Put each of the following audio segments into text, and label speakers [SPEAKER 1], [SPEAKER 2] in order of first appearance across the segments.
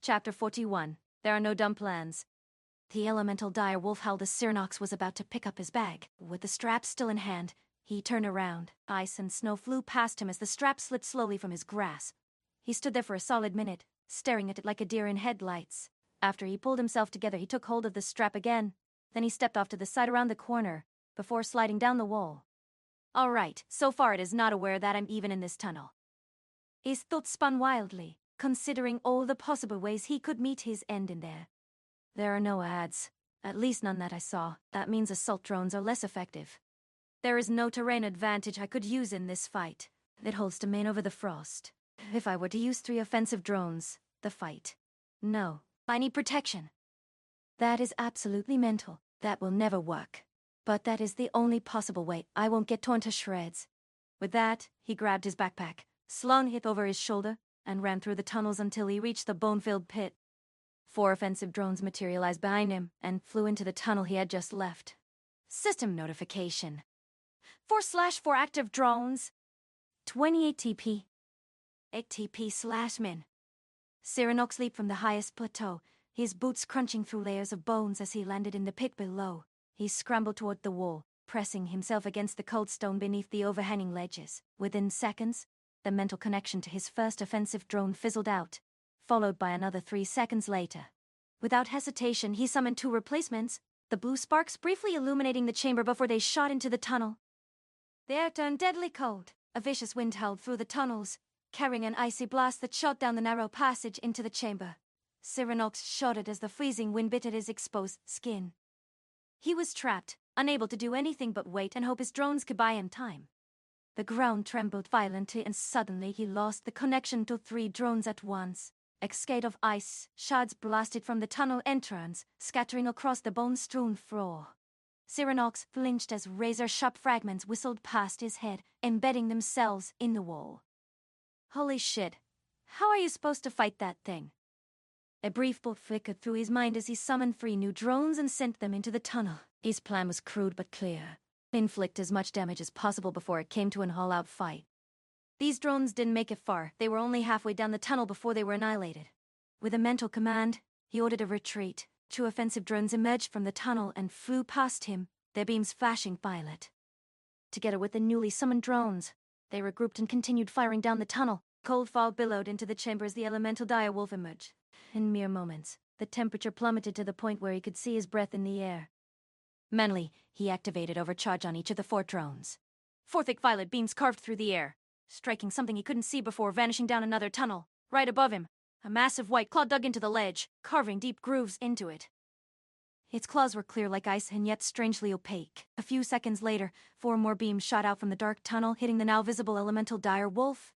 [SPEAKER 1] Chapter 41. There are no dumb plans. The elemental dire wolf howled as Cyrnox was about to pick up his bag. With the strap still in hand, he turned around. Ice and snow flew past him as the strap slipped slowly from his grasp. He stood there for a solid minute, staring at it like a deer in headlights. After he pulled himself together, he took hold of the strap again. Then he stepped off to the side around the corner, before sliding down the wall. All right, so far it is not aware that I'm even in this tunnel. His thoughts spun wildly, considering all the possible ways he could meet his end in there. There are no ads, at least none that I saw. That means assault drones are less effective. There is no terrain advantage I could use in this fight. It holds domain over the frost. If I were to use 3 offensive drones, the fight. No, I need protection. That is absolutely mental. That will never work. But that is the only possible way. I won't get torn to shreds. With that, he grabbed his backpack, slung it over his shoulder, and ran through the tunnels until he reached the bone-filled pit. 4 offensive drones materialized behind him and flew into the tunnel he had just left. System notification. 4/4 active drones. 28 TP. 8 TP/min. Cyrnox leaped from the highest plateau, his boots crunching through layers of bones as he landed in the pit below. He scrambled toward the wall, pressing himself against the cold stone beneath the overhanging ledges. Within seconds, the mental connection to his first offensive drone fizzled out, followed by another 3 seconds later. Without hesitation, he summoned 2 replacements, the blue sparks briefly illuminating the chamber before they shot into the tunnel. The air turned deadly cold. A vicious wind howled through the tunnels, carrying an icy blast that shot down the narrow passage into the chamber. Cyrnox shuddered as the freezing wind bit at his exposed skin. He was trapped, unable to do anything but wait and hope his drones could buy him time. The ground trembled violently and suddenly he lost the connection to 3 drones at once. A cascade of ice shards blasted from the tunnel entrance, scattering across the bone-strewn floor. Cyrnox flinched as razor-sharp fragments whistled past his head, embedding themselves in the wall. Holy shit, how are you supposed to fight that thing? A brief thought flickered through his mind as he summoned 3 new drones and sent them into the tunnel. His plan was crude but clear. Inflict as much damage as possible before it came to an all-out fight. These drones didn't make it far. They were only halfway down the tunnel before they were annihilated. With a mental command, he ordered a retreat. 2 offensive drones emerged from the tunnel and flew past him, their beams flashing violet. Together with the newly summoned drones, they regrouped and continued firing down the tunnel. Cold fog billowed into the chamber as the elemental dire wolf emerged. In mere moments, the temperature plummeted to the point where he could see his breath in the air. Manually, he activated overcharge on each of the 4 drones. 4 thick violet beams carved through the air, striking something he couldn't see before vanishing down another tunnel. Right above him, a massive white claw dug into the ledge, carving deep grooves into it. Its claws were clear like ice and yet strangely opaque. A few seconds later, 4 more beams shot out from the dark tunnel, hitting the now visible elemental dire wolf.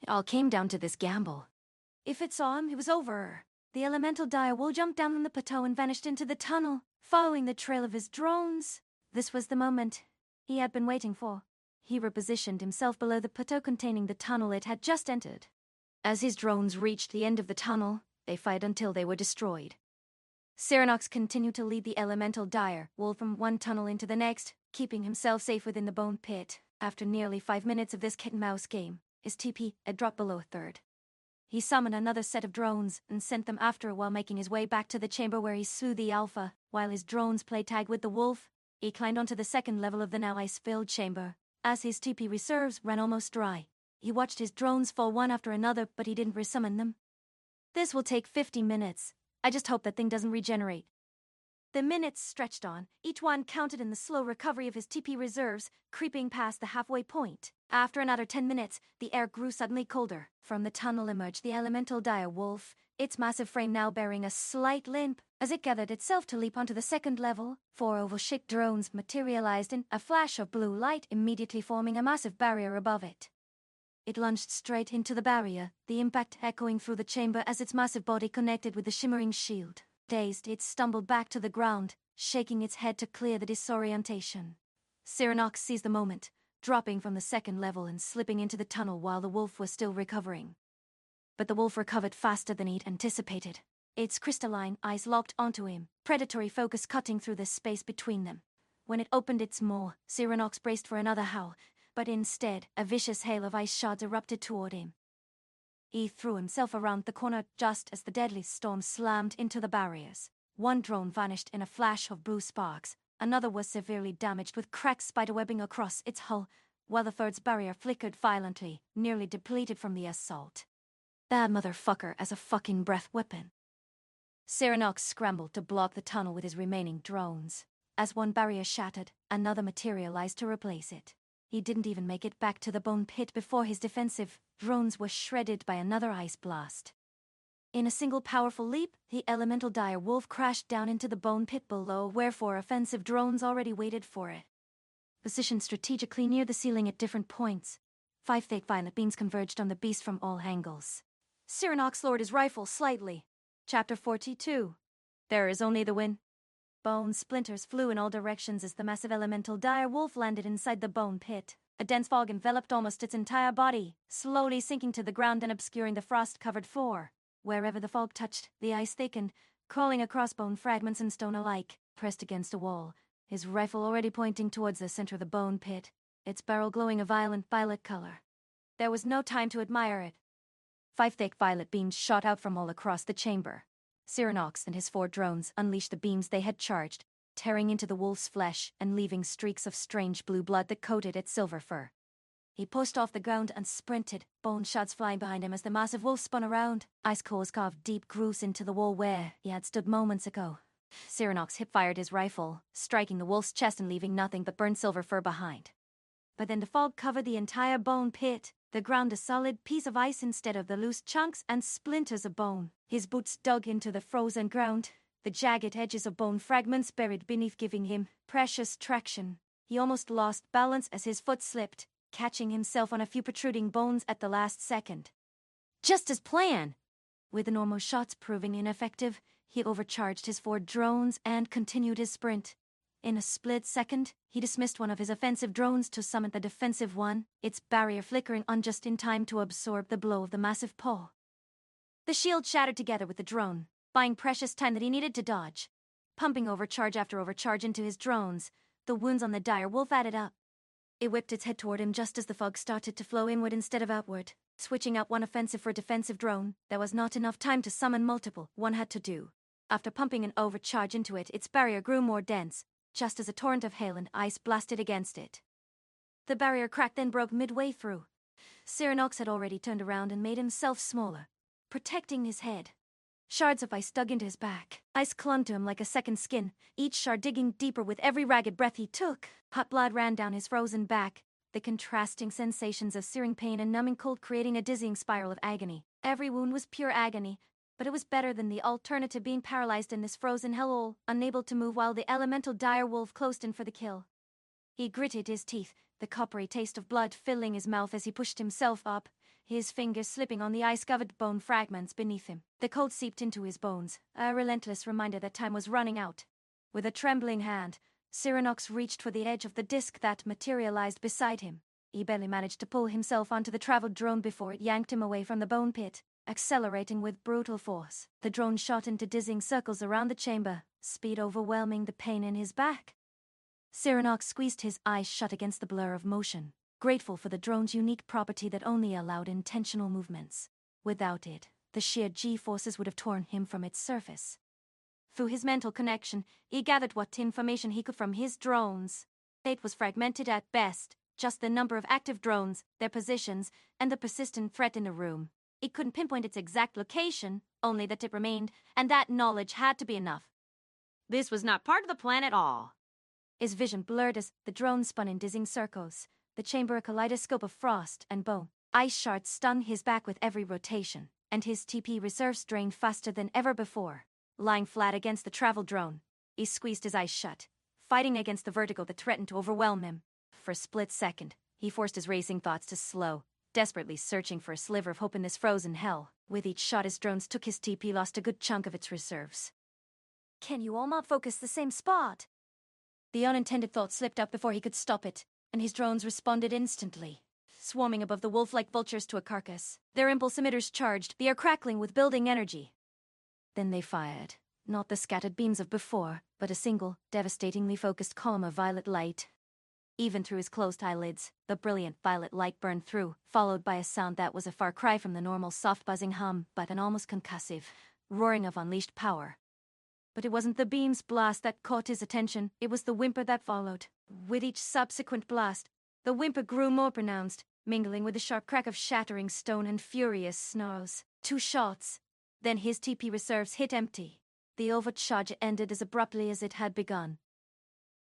[SPEAKER 1] It all came down to this gamble. If it saw him, it was over. The elemental dire wolf jumped down from the plateau and vanished into the tunnel, following the trail of his drones. This was the moment he had been waiting for. He repositioned himself below the plateau containing the tunnel it had just entered. As his drones reached the end of the tunnel, they fired until they were destroyed. Cyrnox continued to lead the elemental dire wolf from one tunnel into the next, keeping himself safe within the bone pit. After nearly 5 minutes of this cat-and-mouse game, his TP had dropped below a third. He summoned another set of drones and sent them after while making his way back to the chamber where he slew the alpha. While his drones played tag with the wolf, he climbed onto the 2nd level of the now ice-filled chamber. As his TP reserves ran almost dry, he watched his drones fall one after another, but he didn't resummon them. This will take 50 minutes. I just hope that thing doesn't regenerate. The minutes stretched on, each one counted in the slow recovery of his TP reserves, creeping past the halfway point. After another 10 minutes, the air grew suddenly colder. From the tunnel emerged the elemental dire wolf, its massive frame now bearing a slight limp. As it gathered itself to leap onto the 2nd level, 4 oval-shaped drones materialized in a flash of blue light, immediately forming a massive barrier above it. It lunged straight into the barrier, the impact echoing through the chamber as its massive body connected with the shimmering shield. Dazed, it stumbled back to the ground, shaking its head to clear the disorientation. Cyrnox seized the moment, dropping from the 2nd level and slipping into the tunnel while the wolf was still recovering. But the wolf recovered faster than he'd anticipated. Its crystalline eyes locked onto him, predatory focus cutting through the space between them. When it opened its maw, Cyrnox braced for another howl, but instead, a vicious hail of ice shards erupted toward him. He threw himself around the corner just as the deadly storm slammed into the barriers. One drone vanished in a flash of blue sparks. Another was severely damaged with cracked spiderwebbing across its hull, while the third's barrier flickered violently, nearly depleted from the assault. That motherfucker as a fucking breath weapon. Cyranox scrambled to block the tunnel with his remaining drones. As one barrier shattered, another materialized to replace it. He didn't even make it back to the bone pit before his defensive drones were shredded by another ice blast. In a single powerful leap, the elemental dire wolf crashed down into the bone pit below, where four offensive drones already waited for it. Positioned strategically near the ceiling at different points, 5 thick violet beams converged on the beast from all angles. Cyranox lowered his rifle slightly. Chapter 42. There is only the win. Bone splinters flew in all directions as the massive elemental dire wolf landed inside the bone pit. A dense fog enveloped almost its entire body, slowly sinking to the ground and obscuring the frost-covered floor. Wherever the fog touched, the ice thickened, crawling across bone fragments and stone alike, pressed against a wall, his rifle already pointing towards the center of the bone pit, its barrel glowing a violent violet color. There was no time to admire it. 5 thick violet beams shot out from all across the chamber. Cyranox and his 4 drones unleashed the beams they had charged, tearing into the wolf's flesh and leaving streaks of strange blue blood that coated its silver fur. He pushed off the ground and sprinted, bone shards flying behind him as the massive wolf spun around. Ice cores carved deep grooves into the wall where he had stood moments ago. Cyranox hip-fired his rifle, striking the wolf's chest and leaving nothing but burnt silver fur behind. But then the fog covered the entire bone pit, the ground a solid piece of ice instead of the loose chunks and splinters of bone. His boots dug into the frozen ground, the jagged edges of bone fragments buried beneath giving him precious traction. He almost lost balance as his foot slipped, catching himself on a few protruding bones at the last second. Just as planned! With the normal shots proving ineffective, he overcharged his 4 drones and continued his sprint. In a split second, he dismissed one of his offensive drones to summon the defensive one, its barrier flickering on just in time to absorb the blow of the massive paw. The shield shattered together with the drone, buying precious time that he needed to dodge. Pumping overcharge after overcharge into his drones, the wounds on the dire wolf added up. It whipped its head toward him just as the fog started to flow inward instead of outward. Switching out one offensive for a defensive drone, there was not enough time to summon multiple. One had to do. After pumping an overcharge into it, its barrier grew more dense, just as a torrent of hail and ice blasted against it. The barrier cracked then broke midway through. Cyranox had already turned around and made himself smaller, protecting his head. Shards of ice dug into his back. Ice clung to him like a second skin, each shard digging deeper with every ragged breath he took. Hot blood ran down his frozen back, the contrasting sensations of searing pain and numbing cold creating a dizzying spiral of agony. Every wound was pure agony, but it was better than the alternative being paralyzed in this frozen hellhole, unable to move while the elemental dire wolf closed in for the kill. He gritted his teeth, the coppery taste of blood filling his mouth as he pushed himself up, his fingers slipping on the ice-covered bone fragments beneath him. The cold seeped into his bones, a relentless reminder that time was running out. With a trembling hand, Cyranox reached for the edge of the disc that materialized beside him. He barely managed to pull himself onto the traveled drone before it yanked him away from the bone pit, accelerating with brutal force. The drone shot into dizzying circles around the chamber, speed overwhelming the pain in his back. Cyranox squeezed his eyes shut against the blur of motion, grateful for the drone's unique property that only allowed intentional movements. Without it, the sheer G-forces would have torn him from its surface. Through his mental connection, he gathered what information he could from his drones. It was fragmented at best, just the number of active drones, their positions, and the persistent threat in the room. He couldn't pinpoint its exact location, only that it remained, and that knowledge had to be enough. This was not part of the plan at all. His vision blurred as the drone spun in dizzying circles, the chamber a kaleidoscope of frost and bone. Ice shards stung his back with every rotation, and his TP reserves drained faster than ever before. Lying flat against the travel drone, he squeezed his eyes shut, fighting against the vertigo that threatened to overwhelm him. For a split second, he forced his racing thoughts to slow, desperately searching for a sliver of hope in this frozen hell. With each shot his drones took, his TP lost a good chunk of its reserves. Can you all not focus the same spot? The unintended thought slipped out before he could stop it, and his drones responded instantly, swarming above the wolf-like vultures to a carcass. Their impulse emitters charged, the air crackling with building energy. Then they fired, not the scattered beams of before, but a single, devastatingly focused column of violet light. Even through his closed eyelids, the brilliant violet light burned through, followed by a sound that was a far cry from the normal soft buzzing hum, but an almost concussive roaring of unleashed power. But it wasn't the beam's blast that caught his attention, it was the whimper that followed. With each subsequent blast, the whimper grew more pronounced, mingling with the sharp crack of shattering stone and furious snarls. 2 shots. Then his TP reserves hit empty. The overcharge ended as abruptly as it had begun.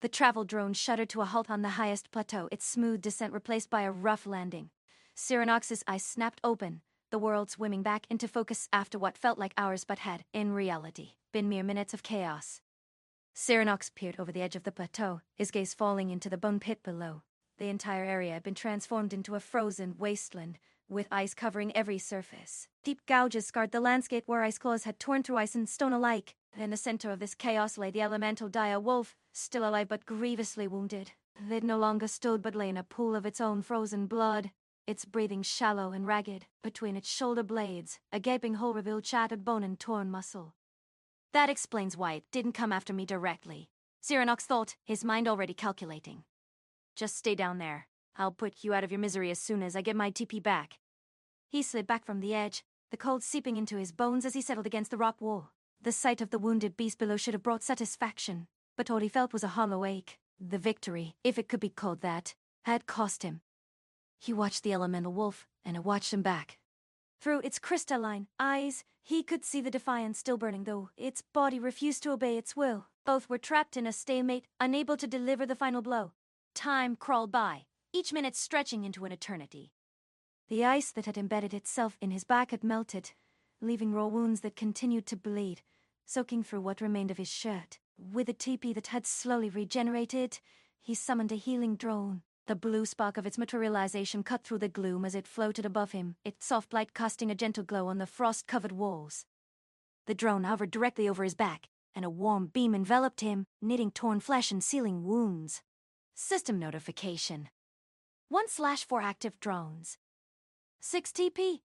[SPEAKER 1] The travel drone shuddered to a halt on the highest plateau, its smooth descent replaced by a rough landing. Cyranox's eyes snapped open, the world swimming back into focus after what felt like hours but had, in reality, been mere minutes of chaos. Cyranox peered over the edge of the plateau, his gaze falling into the bone pit below. The entire area had been transformed into a frozen wasteland, with ice covering every surface. Deep gouges scarred the landscape where ice claws had torn through ice and stone alike. In the center of this chaos lay the elemental dire wolf, still alive but grievously wounded. It no longer stood but lay in a pool of its own frozen blood, its breathing shallow and ragged. Between its shoulder blades, a gaping hole revealed shattered bone and torn muscle. That explains why it didn't come after me directly, Cyranox thought, his mind already calculating. Just stay down there. I'll put you out of your misery as soon as I get my TP back. He slid back from the edge, the cold seeping into his bones as he settled against the rock wall. The sight of the wounded beast below should have brought satisfaction, but all he felt was a hollow ache. The victory, if it could be called that, had cost him. He watched the elemental wolf, and it watched him back. Through its crystalline eyes, he could see the defiance still burning, though its body refused to obey its will. Both were trapped in a stalemate, unable to deliver the final blow. Time crawled by, each minute stretching into an eternity. The ice that had embedded itself in his back had melted, leaving raw wounds that continued to bleed, soaking through what remained of his shirt. With a TP that had slowly regenerated, he summoned a healing drone. The blue spark of its materialization cut through the gloom as it floated above him, its soft light casting a gentle glow on the frost-covered walls. The drone hovered directly over his back, and a warm beam enveloped him, knitting torn flesh and sealing wounds. System notification. 1/4 active drones. 6 TP.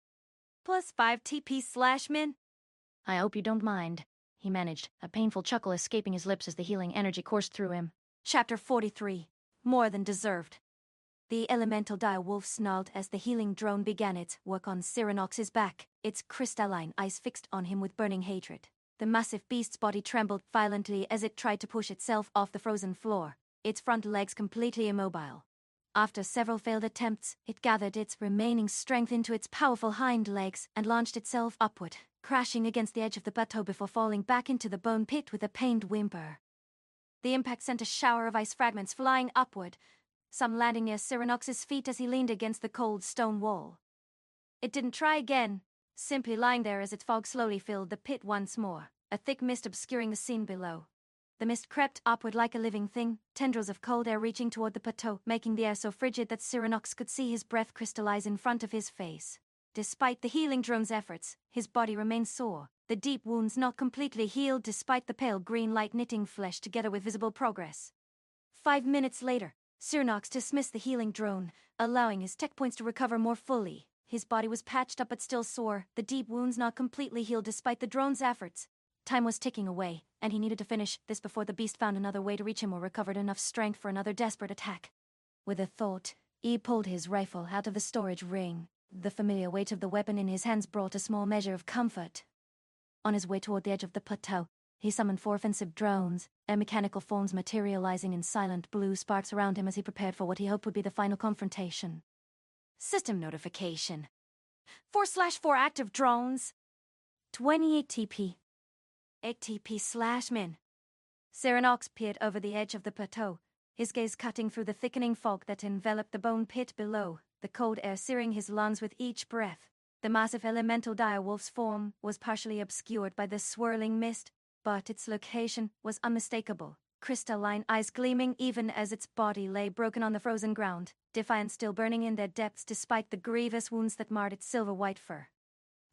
[SPEAKER 1] Plus 5 TP/min. I hope you don't mind, he managed, a painful chuckle escaping his lips as the healing energy coursed through him. Chapter 43. More than deserved. The elemental dire wolf snarled as the healing drone began its work on Cyranox's back, its crystalline eyes fixed on him with burning hatred. The massive beast's body trembled violently as it tried to push itself off the frozen floor, its front legs completely immobile. After several failed attempts, it gathered its remaining strength into its powerful hind legs and launched itself upward, crashing against the edge of the plateau before falling back into the bone pit with a pained whimper. The impact sent a shower of ice fragments flying upward, some landing near Cyranox's feet as he leaned against the cold stone wall. It didn't try again, simply lying there as its fog slowly filled the pit once more, a thick mist obscuring the scene below. The mist crept upward like a living thing, tendrils of cold air reaching toward the plateau, making the air so frigid that Cyranox could see his breath crystallize in front of his face. Despite the healing drone's efforts, his body remained sore, the deep wounds not completely healed despite the pale green light knitting flesh together with visible progress. 5 minutes later, Cyranox dismissed the healing drone, allowing his tech points to recover more fully. His body was patched up but still sore, the deep wounds not completely healed despite the drone's efforts. Time was ticking away, and he needed to finish this before the beast found another way to reach him or recovered enough strength for another desperate attack. With a thought, he pulled his rifle out of the storage ring. The familiar weight of the weapon in his hands brought a small measure of comfort. On his way toward the edge of the plateau, he summoned 4 offensive drones, their mechanical forms materializing in silent blue sparks around him as he prepared for what he hoped would be the final confrontation. System notification. 4/4 active drones. 28 TP. 8 TP/min. Cyranox peered over the edge of the plateau, his gaze cutting through the thickening fog that enveloped the bone pit below, the cold air searing his lungs with each breath. The massive elemental dire wolf's form was partially obscured by the swirling mist, but its location was unmistakable, crystalline eyes gleaming even as its body lay broken on the frozen ground, defiance still burning in their depths despite the grievous wounds that marred its silver-white fur.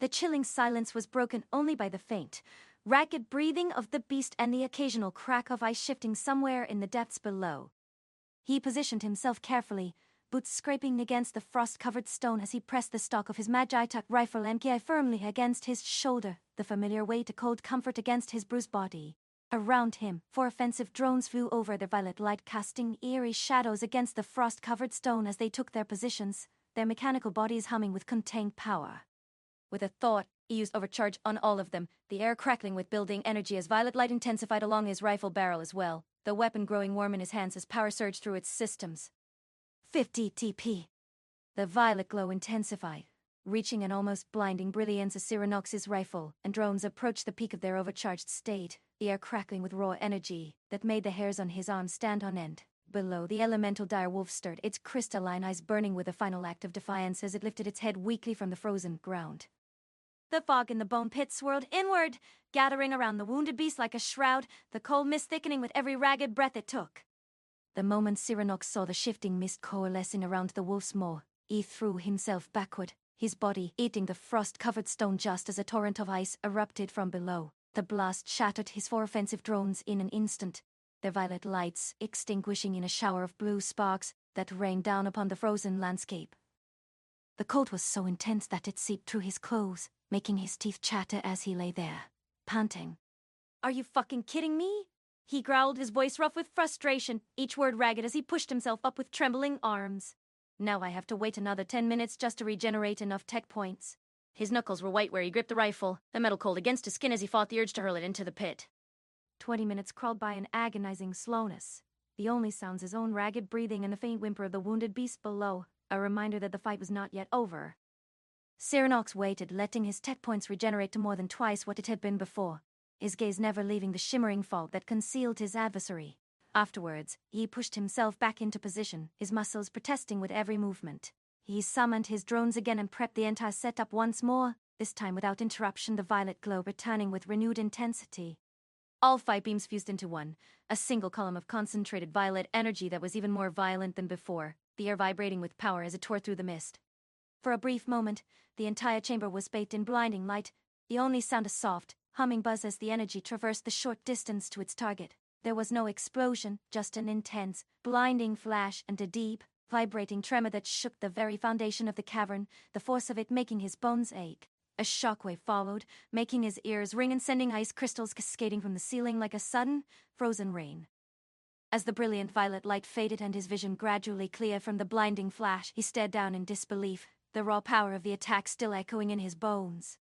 [SPEAKER 1] The chilling silence was broken only by the faint, ragged breathing of the beast and the occasional crack of ice shifting somewhere in the depths below. He positioned himself carefully, boots scraping against the frost-covered stone as he pressed the stock of his Magi-Tuck rifle MKI firmly against his shoulder, the familiar weight a cold comfort against his bruised body. Around him, 4 offensive drones flew over their violet light, casting eerie shadows against the frost-covered stone as they took their positions, their mechanical bodies humming with contained power. With a thought, he used overcharge on all of them, the air crackling with building energy as violet light intensified along his rifle barrel as well, the weapon growing warm in his hands as power surged through its systems. 50 TP. The violet glow intensified, reaching an almost blinding brilliance as Cyranox's rifle and drones approached the peak of their overcharged state, the air crackling with raw energy that made the hairs on his arms stand on end. Below, the elemental direwolf stirred, its crystalline eyes burning with a final act of defiance as it lifted its head weakly from the frozen ground. The fog in the bone pit swirled inward, gathering around the wounded beast like a shroud, the cold mist thickening with every ragged breath it took. The moment Cyranox saw the shifting mist coalescing around the wolf's maw, he threw himself backward, his body eating the frost-covered stone just as a torrent of ice erupted from below. The blast shattered his 4 offensive drones in an instant, their violet lights extinguishing in a shower of blue sparks that rained down upon the frozen landscape. The cold was so intense that it seeped through his clothes, making his teeth chatter as he lay there, panting. "Are you fucking kidding me?" He growled, his voice rough with frustration, each word ragged as he pushed himself up with trembling arms. Now I have to wait another 10 minutes just to regenerate enough tech points. His knuckles were white where he gripped the rifle, the metal cold against his skin as he fought the urge to hurl it into the pit. 20 minutes crawled by in agonizing slowness, the only sounds his own ragged breathing and the faint whimper of the wounded beast below, a reminder that the fight was not yet over. Cyranox waited, letting his tech points regenerate to more than twice what it had been before, his gaze never leaving the shimmering fog that concealed his adversary. Afterwards, he pushed himself back into position, his muscles protesting with every movement. He summoned his drones again and prepped the entire setup once more, this time without interruption, the violet glow returning with renewed intensity. All 5 beams fused into one, a single column of concentrated violet energy that was even more violent than before, the air vibrating with power as it tore through the mist. For a brief moment, the entire chamber was bathed in blinding light, the only sound a soft, humming buzz as the energy traversed the short distance to its target. There was no explosion, just an intense, blinding flash and a deep, vibrating tremor that shook the very foundation of the cavern, the force of it making his bones ache. A shockwave followed, making his ears ring and sending ice crystals cascading from the ceiling like a sudden, frozen rain. As the brilliant violet light faded and his vision gradually cleared from the blinding flash, he stared down in disbelief, the raw power of the attack still echoing in his bones.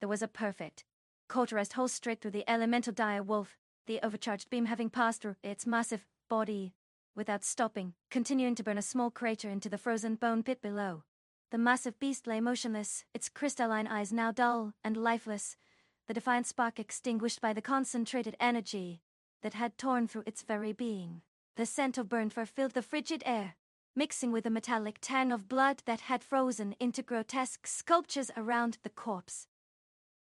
[SPEAKER 1] There was a perfect, cauterized hole straight through the elemental dire wolf, the overcharged beam having passed through its massive body, without stopping, continuing to burn a small crater into the frozen bone pit below. The massive beast lay motionless, its crystalline eyes now dull and lifeless, the defiant spark extinguished by the concentrated energy that had torn through its very being. The scent of burned fur filled the frigid air, mixing with the metallic tang of blood that had frozen into grotesque sculptures around the corpse.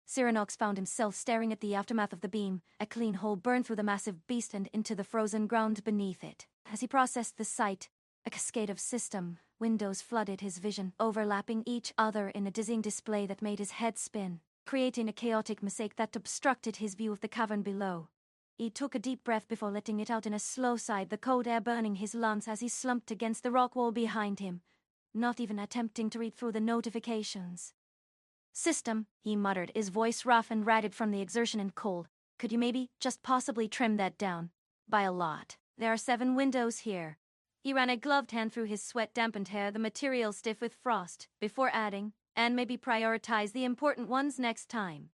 [SPEAKER 1] Cyranox found himself staring at the aftermath of the beam, a clean hole burned through the massive beast and into the frozen ground beneath it. As he processed the sight, a cascade of system windows flooded his vision, overlapping each other in a dizzying display that made his head spin, creating a chaotic mosaic that obstructed his view of the cavern below. He took a deep breath before letting it out in a slow sigh, the cold air burning his lungs as he slumped against the rock wall behind him, not even attempting to read through the notifications. "System," he muttered, his voice rough and ragged from the exertion and cold. "Could you maybe just possibly trim that down? By a lot. There are 7 windows here." He ran a gloved hand through his sweat-dampened hair, the material stiff with frost, before adding, "and maybe prioritize the important ones next time."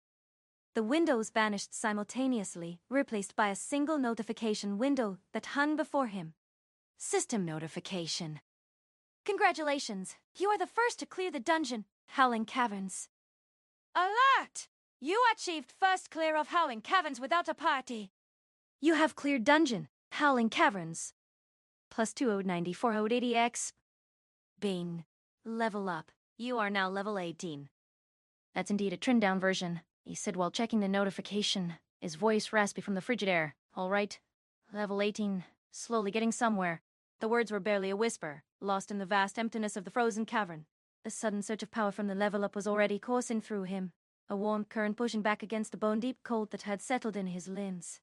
[SPEAKER 1] The windows vanished simultaneously, replaced by a single notification window that hung before him. System notification. "Congratulations! You are the first to clear the dungeon, Howling Caverns. Alert! You achieved first clear of Howling Caverns without a party. You have cleared dungeon, Howling Caverns. Plus 2090 480x. Bing. Level up. You are now level 18. That's indeed a trimmed down version," he said while checking the notification, his voice raspy from the frigid air. "All right. Level 18. Slowly getting somewhere." The words were barely a whisper, lost in the vast emptiness of the frozen cavern. A sudden surge of power from the level up was already coursing through him, a warm current pushing back against the bone-deep cold that had settled in his limbs.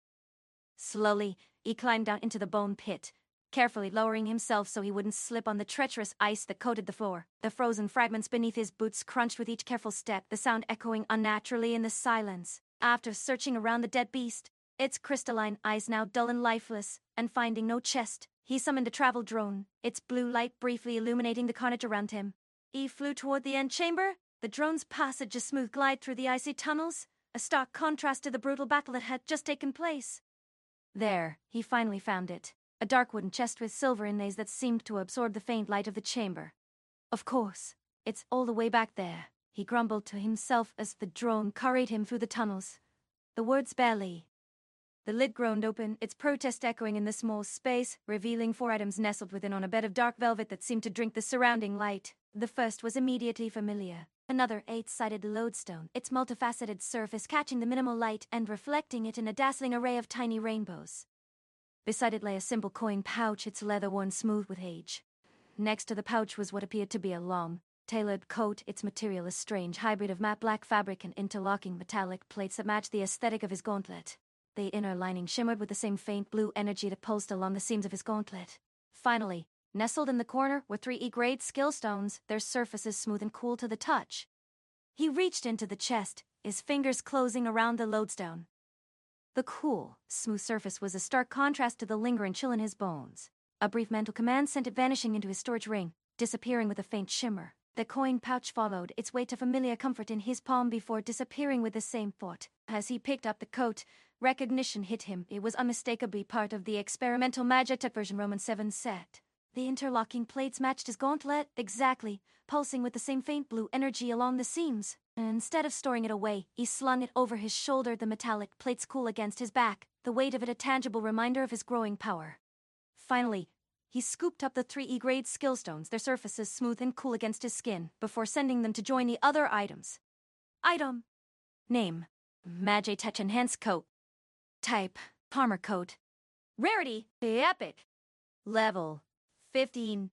[SPEAKER 1] Slowly, he climbed down into the bone pit, carefully lowering himself so he wouldn't slip on the treacherous ice that coated the floor. The frozen fragments beneath his boots crunched with each careful step, the sound echoing unnaturally in the silence. After searching around the dead beast, its crystalline eyes now dull and lifeless, and finding no chest, he summoned a travel drone, its blue light briefly illuminating the carnage around him. He flew toward the end chamber, the drone's passage a smooth glide through the icy tunnels, a stark contrast to the brutal battle that had just taken place. There, he finally found it, a dark wooden chest with silver inlays that seemed to absorb the faint light of the chamber. Of course, it's all the way back there, he grumbled to himself as the drone carried him through the tunnels. The words barely. The lid groaned open, its protest echoing in the small space, revealing 4 items nestled within on a bed of dark velvet that seemed to drink the surrounding light. The first was immediately familiar. Another 8-sided lodestone, its multifaceted surface catching the minimal light and reflecting it in a dazzling array of tiny rainbows. Beside it lay a simple coin pouch, its leather worn smooth with age. Next to the pouch was what appeared to be a long, tailored coat, its material a strange hybrid of matte black fabric and interlocking metallic plates that matched the aesthetic of his gauntlet. The inner lining shimmered with the same faint blue energy that pulsed along the seams of his gauntlet. Finally, nestled in the corner were 3 E-grade skill stones, their surfaces smooth and cool to the touch. He reached into the chest, his fingers closing around the lodestone. The cool, smooth surface was a stark contrast to the lingering chill in his bones. A brief mental command sent it vanishing into his storage ring, disappearing with a faint shimmer. The coin pouch followed, its way to familiar comfort in his palm before disappearing with the same thought. As he picked up the coat, recognition hit him. It was unmistakably part of the experimental Magitech version Roman 7 set. The interlocking plates matched his gauntlet exactly, pulsing with the same faint blue energy along the seams. Instead of storing it away, he slung it over his shoulder, the metallic plates cool against his back, the weight of it a tangible reminder of his growing power. Finally, he scooped up the 3 E-grade skill stones, their surfaces smooth and cool against his skin, before sending them to join the other items. Item. Name. Magitech Enhanced Coat. Type. Armor Coat. Rarity. Epic. Level. 15.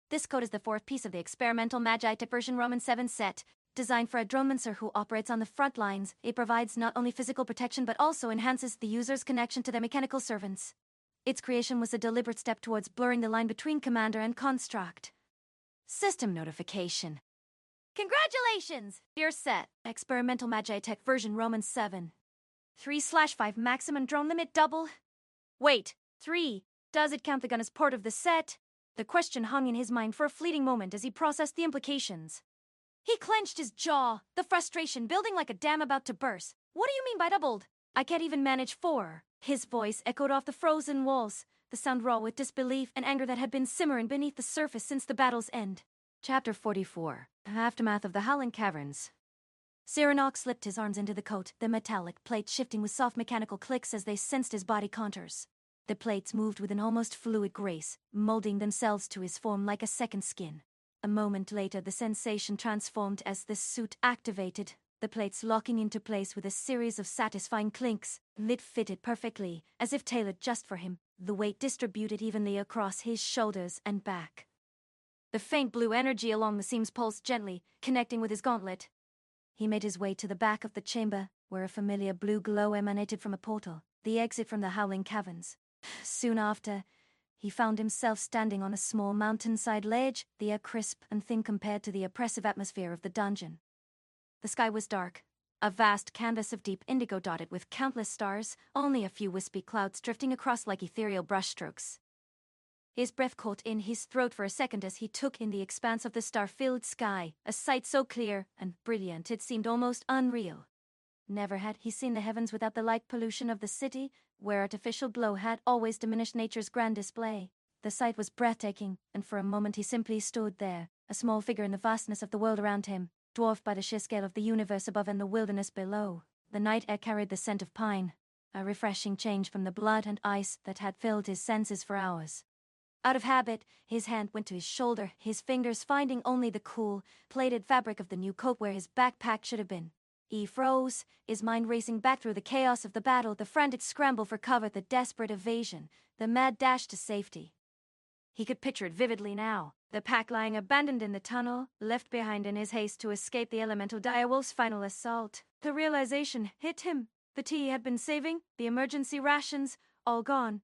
[SPEAKER 1] This coat is the 4th piece of the experimental Magitech version Roman 7 set. Designed for a dronemancer who operates on the front lines, it provides not only physical protection but also enhances the user's connection to their mechanical servants. Its creation was a deliberate step towards blurring the line between commander and construct. System notification. Congratulations! Your set. Experimental Magitech version Roman 7. 3/5 maximum drone limit double. Wait, 3. Does it count the gun as part of the set? The question hung in his mind for a fleeting moment as he processed the implications. He clenched his jaw, the frustration building like a dam about to burst. What do you mean by doubled? I can't even manage 4. His voice echoed off the frozen walls, the sound raw with disbelief and anger that had been simmering beneath the surface since the battle's end. Chapter 44. Aftermath of the Howling Caverns. Cyranok slipped his arms into the coat, the metallic plates shifting with soft mechanical clicks as they sensed his body contours. The plates moved with an almost fluid grace, molding themselves to his form like a second skin. A moment later, the sensation transformed as the suit activated, the plates locking into place with a series of satisfying clinks. It fitted perfectly, as if tailored just for him, the weight distributed evenly across his shoulders and back. The faint blue energy along the seams pulsed gently, connecting with his gauntlet. He made his way to the back of the chamber, where a familiar blue glow emanated from a portal, the exit from the Howling Caverns. Soon after, he found himself standing on a small mountainside ledge, the air crisp and thin compared to the oppressive atmosphere of the dungeon. The sky was dark, a vast canvas of deep indigo dotted with countless stars, only a few wispy clouds drifting across like ethereal brushstrokes. His breath caught in his throat for a second as he took in the expanse of the star-filled sky, a sight so clear and brilliant it seemed almost unreal. Never had he seen the heavens without the light pollution of the city, where artificial glow had always diminished nature's grand display. The sight was breathtaking, and for a moment he simply stood there, a small figure in the vastness of the world around him, dwarfed by the sheer scale of the universe above and the wilderness below. The night air carried the scent of pine, a refreshing change from the blood and ice that had filled his senses for hours. Out of habit, his hand went to his shoulder, his fingers finding only the cool, plated fabric of the new coat where his backpack should have been. He froze, his mind racing back through the chaos of the battle, the frantic scramble for cover, the desperate evasion, the mad dash to safety. He could picture it vividly now, the pack lying abandoned in the tunnel, left behind in his haste to escape the elemental direwolf's final assault. The realization hit him. The tea he had been saving, the emergency rations, all gone.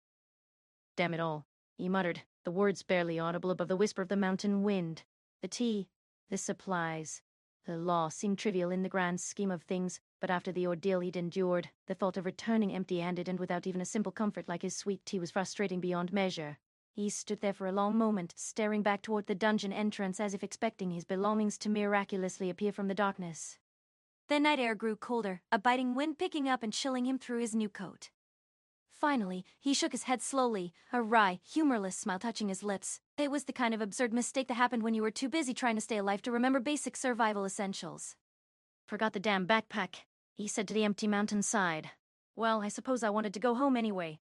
[SPEAKER 1] "Damn it all," he muttered, the words barely audible above the whisper of the mountain wind. "The tea, the supplies, The loss seemed trivial in the grand scheme of things, but after the ordeal he'd endured, the thought of returning empty-handed and without even a simple comfort like his sweet tea was frustrating beyond measure. He stood there for a long moment, staring back toward the dungeon entrance as if expecting his belongings to miraculously appear from the darkness. The night air grew colder, a biting wind picking up and chilling him through his new coat. Finally, he shook his head slowly, a wry, humorless smile touching his lips. It was the kind of absurd mistake that happened when you were too busy trying to stay alive to remember basic survival essentials. Forgot the damn backpack, he said to the empty mountainside. Well, I suppose I wanted to go home anyway.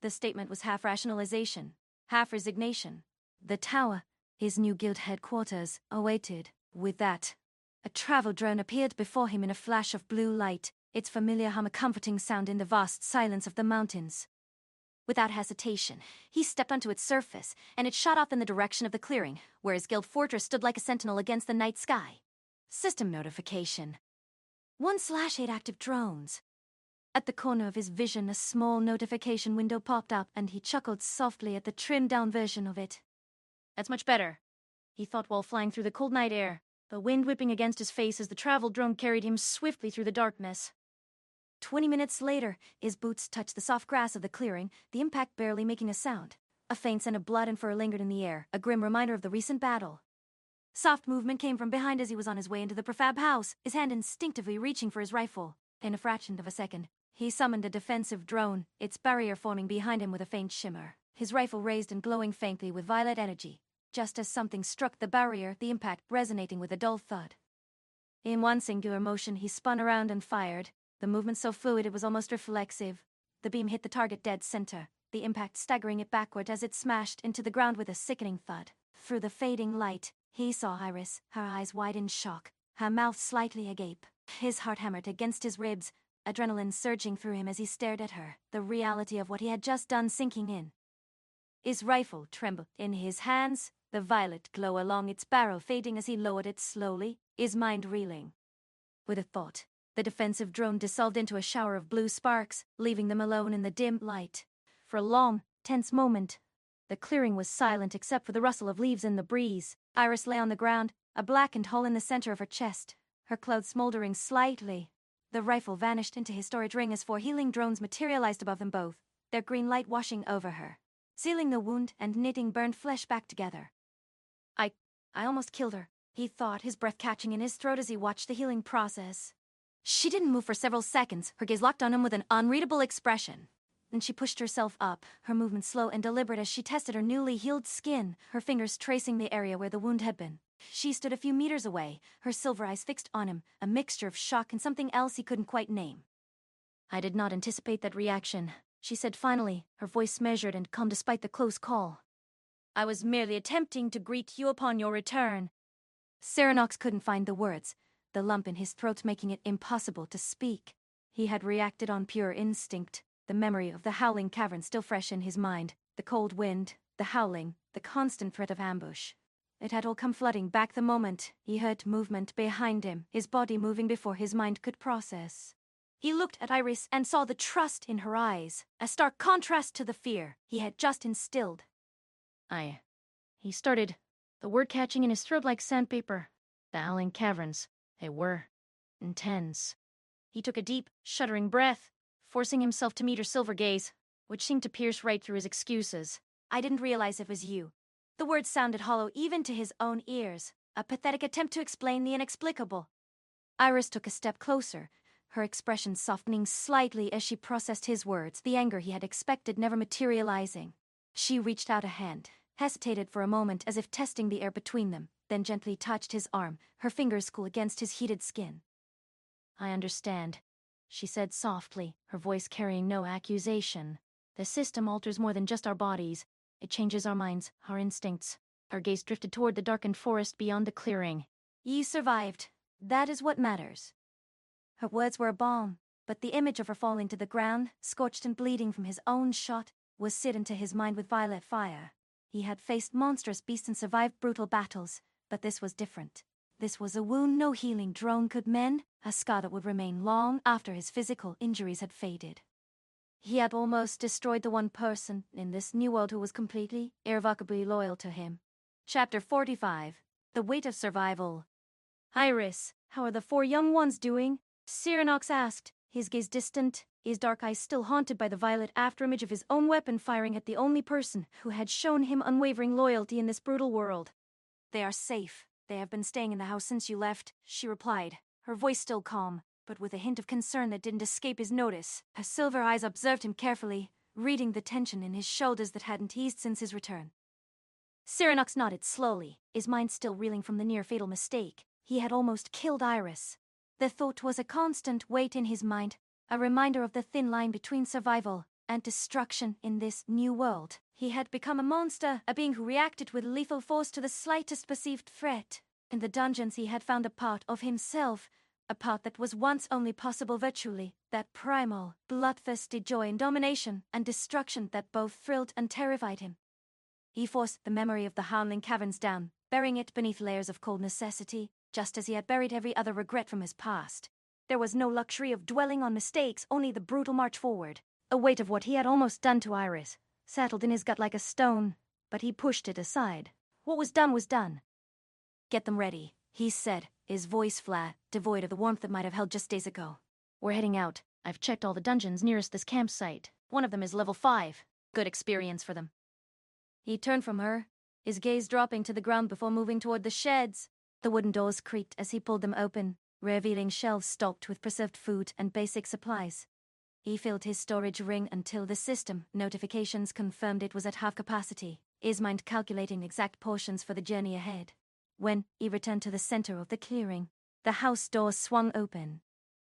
[SPEAKER 1] The statement was half rationalization, half resignation. The tower, his new guild headquarters, awaited. With that, a travel drone appeared before him in a flash of blue light, its familiar hum a comforting sound in the vast silence of the mountains. Without hesitation, he stepped onto its surface, and it shot off in the direction of the clearing, where his guild fortress stood like a sentinel against the night sky. System notification. 1/8 active drones. At the corner of his vision, a small notification window popped up, and he chuckled softly at the trimmed-down version of it. That's much better, he thought while flying through the cold night air, the wind whipping against his face as the travel drone carried him swiftly through the darkness. 20 minutes later, his boots touched the soft grass of the clearing, the impact barely making a sound. A faint scent of blood and fur lingered in the air, a grim reminder of the recent battle. Soft movement came from behind as he was on his way into the prefab house, his hand instinctively reaching for his rifle. In a fraction of a second, he summoned a defensive drone, its barrier forming behind him with a faint shimmer. His rifle raised and glowing faintly with violet energy. Just as something struck the barrier, the impact resonating with a dull thud. In one singular motion, he spun around and fired, the movement so fluid it was almost reflexive. The beam hit the target dead center, the impact staggering it backward as it smashed into the ground with a sickening thud. Through the fading light, he saw Iris, her eyes wide in shock, her mouth slightly agape. His heart hammered against his ribs, adrenaline surging through him as he stared at her, the reality of what he had just done sinking in. His rifle trembled in his hands, the violet glow along its barrel fading as he lowered it slowly, his mind reeling. With a thought, the defensive drone dissolved into a shower of blue sparks, leaving them alone in the dim light. For a long, tense moment, the clearing was silent except for the rustle of leaves in the breeze. Iris lay on the ground, a blackened hole in the center of her chest, her clothes smoldering slightly. The rifle vanished into his storage ring as 4 healing drones materialized above them both, their green light washing over her, sealing the wound and knitting burned flesh back together. I almost killed her, he thought, his breath catching in his throat as he watched the healing process. She didn't move for several seconds, her gaze locked on him with an unreadable expression. Then she pushed herself up, her movement slow and deliberate as she tested her newly healed skin, her fingers tracing the area where the wound had been. She stood a few meters away, her silver eyes fixed on him, a mixture of shock and something else he couldn't quite name. I did not anticipate that reaction, she said finally, her voice measured and calm despite the close call. I was merely attempting to greet you upon your return. Cyronox couldn't find the words, the lump in his throat making it impossible to speak. He had reacted on pure instinct, the memory of the Howling Caverns still fresh in his mind, the cold wind, the howling, the constant threat of ambush. It had all come flooding back the moment he heard movement behind him, his body moving before his mind could process. He looked at Iris and saw the trust in her eyes, a stark contrast to the fear he had just instilled. He started, the word catching in his throat like sandpaper. The Howling Caverns, they were intense. He took a deep, shuddering breath, forcing himself to meet her silver gaze, which seemed to pierce right through his excuses. I didn't realize it was you. The words sounded hollow even to his own ears, a pathetic attempt to explain the inexplicable. Iris took a step closer, her expression softening slightly as she processed his words, the anger he had expected never materializing. She reached out a hand, hesitated for a moment as if testing the air between them, then gently touched his arm, her fingers cool against his heated skin. I understand, she said softly, her voice carrying no accusation. The system alters more than just our bodies. It changes our minds, our instincts. Her gaze drifted toward the darkened forest beyond the clearing. You survived. That is what matters. Her words were a balm, but the image of her falling to the ground, scorched and bleeding from his own shot, was seared into his mind with violet fire. He had faced monstrous beasts and survived brutal battles, but this was different. This was a wound no healing drone could mend, a scar that would remain long after his physical injuries had faded. He had almost destroyed the one person in this new world who was completely, irrevocably loyal to him. Chapter 45. The Weight of Survival. Iris, How are the 4 young ones doing? Cyranox asked, his gaze distant, his dark eyes still haunted by the violet afterimage of his own weapon firing at the only person who had shown him unwavering loyalty in this brutal world. They are safe. They have been staying in the house since you left, she replied, her voice still calm, but with a hint of concern that didn't escape his notice. Her silver eyes observed him carefully, reading the tension in his shoulders that hadn't eased since his return. Cyranox nodded slowly, his mind still reeling from the near-fatal mistake. He had almost killed Iris. The thought was a constant weight in his mind, a reminder of the thin line between survival and destruction in this new world. He had become a monster, a being who reacted with lethal force to the slightest perceived threat. In the dungeons he had found a part of himself, a part that was once only possible virtually, that primal, bloodthirsty joy in domination and destruction that both thrilled and terrified him. He forced the memory of the Howling Caverns down, burying it beneath layers of cold necessity, just as he had buried every other regret from his past. There was no luxury of dwelling on mistakes, only the brutal march forward. A weight of what he had almost done to Iris settled in his gut like a stone, but he pushed it aside. What was done was done. Get them ready, he said, his voice flat, devoid of the warmth that might have held just days ago. We're heading out. I've checked all the dungeons nearest this campsite. One of them is level 5. Good experience for them. He turned from her, his gaze dropping to the ground before moving toward the sheds. The wooden doors creaked as he pulled them open, revealing shelves stocked with preserved food and basic supplies. He filled his storage ring until the system notifications confirmed it was at half capacity, his mind calculating exact portions for the journey ahead. When he returned to the center of the clearing, the house doors swung open.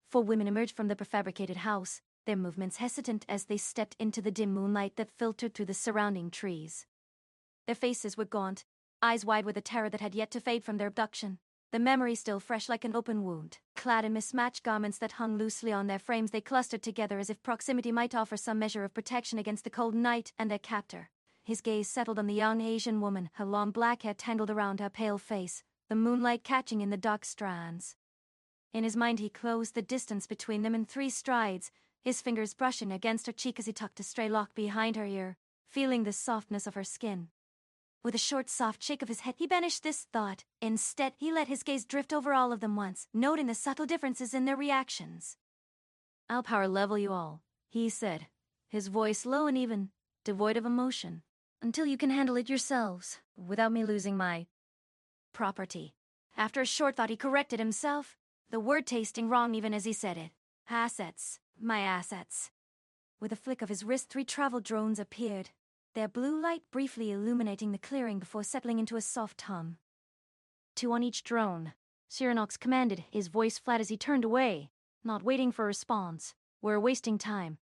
[SPEAKER 1] 4 women emerged from the prefabricated house, their movements hesitant as they stepped into the dim moonlight that filtered through the surrounding trees. Their faces were gaunt, eyes wide with a terror that had yet to fade from their abduction, the memory still fresh like an open wound. Clad in mismatched garments that hung loosely on their frames, they clustered together as if proximity might offer some measure of protection against the cold night and their captor. His gaze settled on the young Asian woman, her long black hair tangled around her pale face, the moonlight catching in the dark strands. In his mind he closed the distance between them in 3 strides, his fingers brushing against her cheek as he tucked a stray lock behind her ear, feeling the softness of her skin. With a short, soft shake of his head, he banished this thought. Instead, he let his gaze drift over all of them once, noting the subtle differences in their reactions. I'll power level you all, he said, his voice low and even, devoid of emotion, until you can handle it yourselves, without me losing my property. After a short thought, he corrected himself, the word tasting wrong even as he said it. Assets. My assets. With a flick of his wrist, 3 travel drones appeared, their blue light briefly illuminating the clearing before settling into a soft hum. 2 on each drone, Cyranox commanded, his voice flat as he turned away, not waiting for a response. We're wasting time.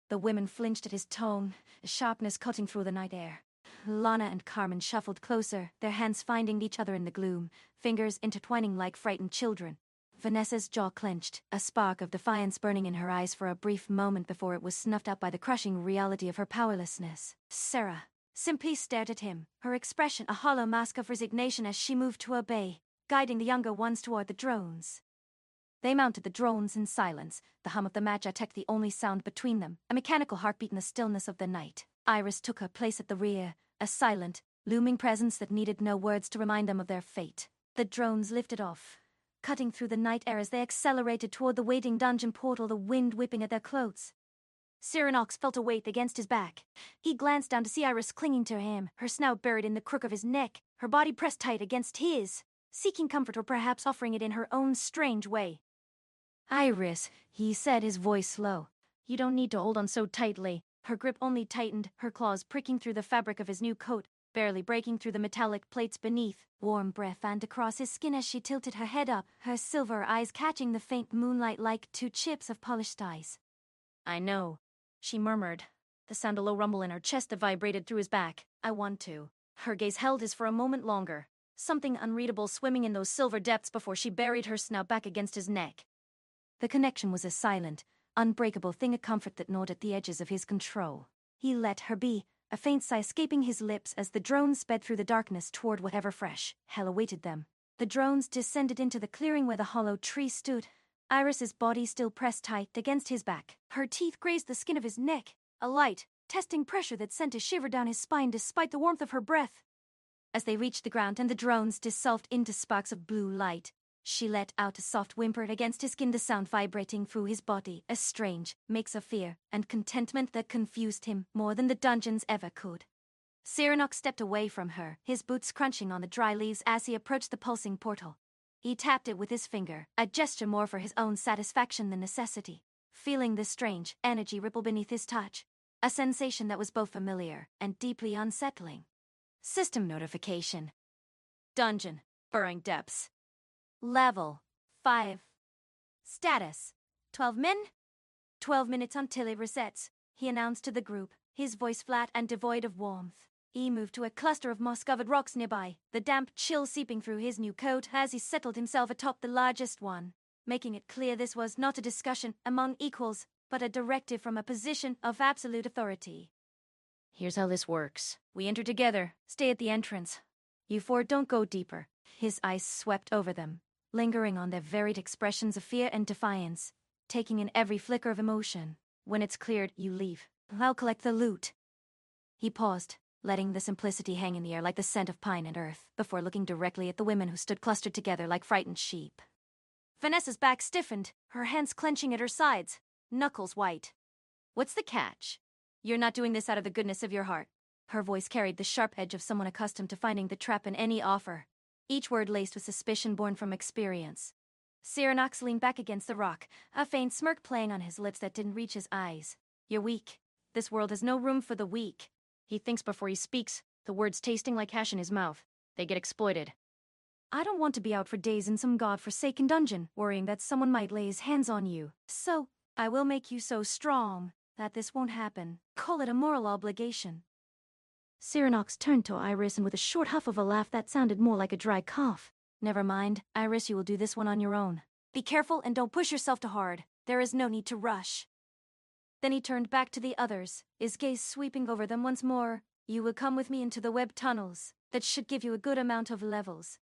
[SPEAKER 1] The women flinched at his tone, a sharpness cutting through the night air. Lana and Carmen shuffled closer, their hands finding each other in the gloom, fingers intertwining like frightened children. Vanessa's jaw clenched, a spark of defiance burning in her eyes for a brief moment before it was snuffed out by the crushing reality of her powerlessness. Sarah simply stared at him, her expression a hollow mask of resignation as she moved to obey, guiding the younger ones toward the drones. They mounted the drones in silence, the hum of the Magitech the only sound between them, a mechanical heartbeat in the stillness of the night. Iris took her place at the rear, a silent, looming presence that needed no words to remind them of their fate. The drones lifted off, cutting through the night air as they accelerated toward the waiting dungeon portal, the wind whipping at their clothes. Cyranox felt a weight against his back. He glanced down to see Iris clinging to him, her snout buried in the crook of his neck, her body pressed tight against his, seeking comfort or perhaps offering it in her own strange way. Iris, he said, his voice low. You don't need to hold on so tightly. Her grip only tightened, her claws pricking through the fabric of his new coat, barely breaking through the metallic plates beneath. Warm breath fanned across his skin as she tilted her head up, her silver eyes catching the faint moonlight like 2 chips of polished ice. I know, she murmured, the sound a low rumble in her chest that vibrated through his back. I want to. Her gaze held his for a moment longer, something unreadable swimming in those silver depths before she buried her snout back against his neck. The connection was a silent, unbreakable thing, a comfort that gnawed at the edges of his control. He let her be, a faint sigh escaping his lips as the drones sped through the darkness toward whatever fresh hell awaited them. The drones descended into the clearing where the hollow tree stood, Iris's body still pressed tight against his back. Her teeth grazed the skin of his neck, a light, testing pressure that sent a shiver down his spine despite the warmth of her breath. As they reached the ground and the drones dissolved into sparks of blue light, She let out a soft whimper against his skin, the sound vibrating through his body, a strange mix of fear and contentment that confused him more than the dungeons ever could. Cyranok stepped away from her, his boots crunching on the dry leaves as he approached the pulsing portal. He tapped it with his finger, a gesture more for his own satisfaction than necessity, feeling the strange energy ripple beneath his touch, a sensation that was both familiar and deeply unsettling. System notification. Dungeon. Burrowing Depths. Level 5. Status 12 min? 12 minutes until it resets, he announced to the group, his voice flat and devoid of warmth. He moved to a cluster of moss-covered rocks nearby, the damp chill seeping through his new coat as he settled himself atop the largest one, making it clear this was not a discussion among equals, but a directive from a position of absolute authority. Here's how this works. We enter together, stay at the entrance. You four don't go deeper. His eyes swept over them, lingering on their varied expressions of fear and defiance, taking in every flicker of emotion. When it's cleared, you leave. I'll collect the loot. He paused, letting the simplicity hang in the air like the scent of pine and earth, before looking directly at the women who stood clustered together like frightened sheep. Vanessa's back stiffened, her hands clenching at her sides, knuckles white. What's the catch? You're not doing this out of the goodness of your heart. Her voice carried the sharp edge of someone accustomed to finding the trap in any offer, each word laced with suspicion born from experience. Cyranok leaned back against the rock, a faint smirk playing on his lips that didn't reach his eyes. You're weak. This world has no room for the weak. He thinks before he speaks, the words tasting like hash in his mouth. They get exploited. I don't want to be out for days in some god-forsaken dungeon, worrying that someone might lay his hands on you. So, I will make you so strong that this won't happen. Call it a moral obligation. Cyranok turned to Iris and with a short huff of a laugh that sounded more like a dry cough. Never mind, Iris, you will do this one on your own. Be careful and don't push yourself too hard. There is no need to rush. Then he turned back to the others, his gaze sweeping over them once more. You will come with me into the web tunnels. That should give you a good amount of levels.